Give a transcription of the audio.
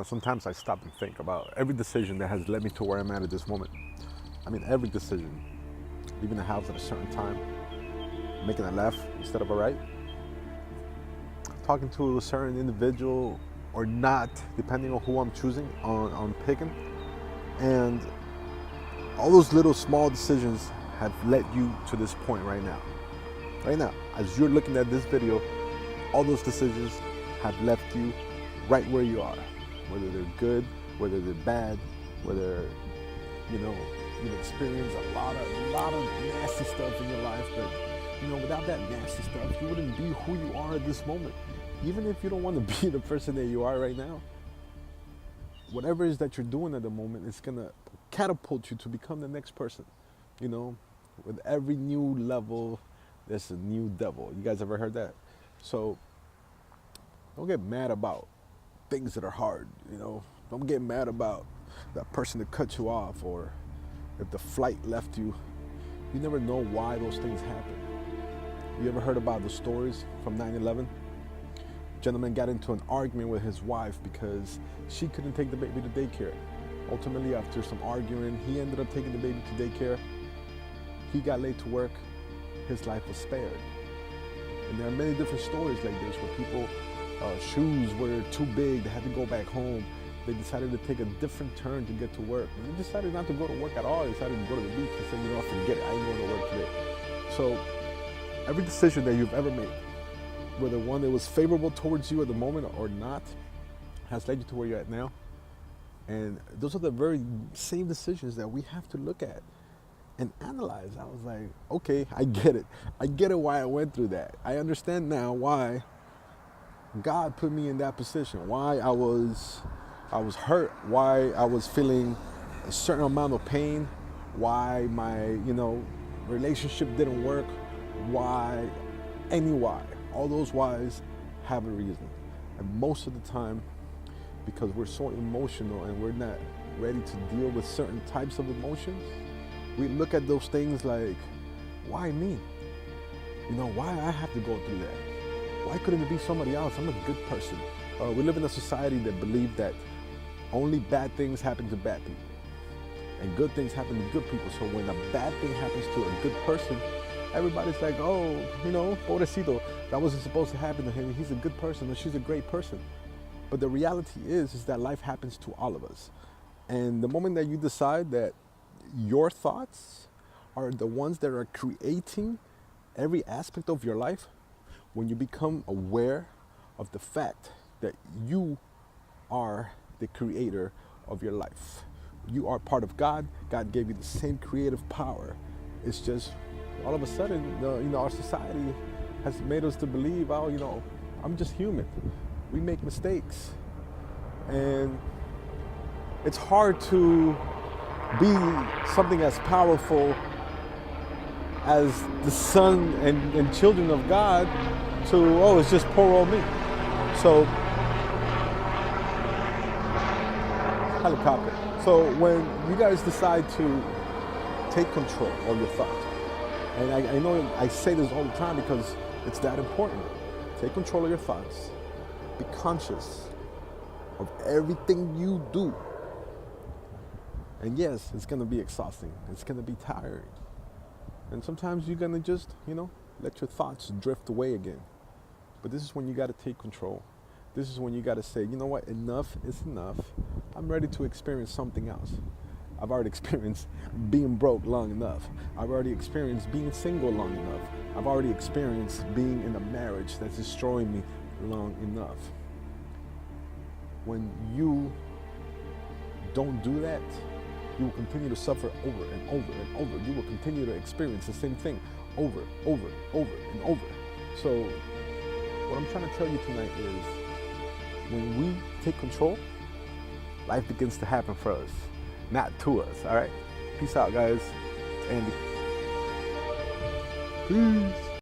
Sometimes I stop and think about every decision that has led me to where I'm at this moment. I mean, every decision, leaving the house at a certain time, making a left instead of a right, talking to a certain individual or not, depending on who I'm choosing, on picking. And all those little small decisions have led you to this point right now. Right now, as you're looking at this video, all those decisions have left you right where you are. Whether they're good, whether they're bad, whether, you've experienced a lot of nasty stuff in your life, but, without that nasty stuff, you wouldn't be who you are at this moment. Even if you don't want to be the person that you are right now, whatever it is that you're doing at the moment, it's going to catapult you to become the next person. With every new level, there's a new devil. You guys ever heard that? So don't get mad about things that are hard, Don't get mad about that person that cut you off, or if the flight left you. You never know why those things happen. You ever heard about the stories from 9/11? Gentleman got into an argument with his wife because she couldn't take the baby to daycare. Ultimately, after some arguing, he ended up taking the baby to daycare. He got late to work. His life was spared. And there are many different stories like this where people, shoes were too big, they had to go back home. They decided to take a different turn to get to work. And they decided not to go to work at all. They decided to go to the beach and said, forget it, I ain't going to work today. So every decision that you've ever made, whether one that was favorable towards you at the moment or not, has led you to where you're at now. And those are the very same decisions that we have to look at and analyze. I was like, okay, I get it. I get it why I went through that. I understand now why God put me in that position, why I was hurt, why I was feeling a certain amount of pain, why my, relationship didn't work, why, any why. All those whys have a reason. And most of the time, because we're so emotional and we're not ready to deal with certain types of emotions, we look at those things like, why me? Why I have to go through that? Why couldn't it be somebody else? I'm a good person. We live in a society that believes that only bad things happen to bad people and good things happen to good people. So when a bad thing happens to a good person, everybody's like, oh, pobrecito, that wasn't supposed to happen to him. He's a good person or she's a great person. But the reality is that life happens to all of us. And the moment that you decide that your thoughts are the ones that are creating every aspect of your life, when you become aware of the fact that you are the creator of your life. You are part of God. God gave you the same creative power. It's just all of a sudden, our society has made us to believe, I'm just human. We make mistakes. And it's hard to be something as powerful as the son and children of God to, it's just poor old me. So, helicopter. So when you guys decide to take control of your thoughts, and I know I say this all the time because it's that important. Take control of your thoughts. Be conscious of everything you do. And yes, it's going to be exhausting. It's going to be tiring. And sometimes you're going to just, let your thoughts drift away again. But this is when you got to take control. This is when you got to say, you know what, enough is enough. I'm ready to experience something else. I've already experienced being broke long enough. I've already experienced being single long enough. I've already experienced being in a marriage that's destroying me long enough. When you don't do that, you will continue to suffer over and over and over. You will continue to experience the same thing over and over. So what I'm trying to tell you tonight is, when we take control, life begins to happen for us, not to us, all right? Peace out, guys. It's Andy. Peace.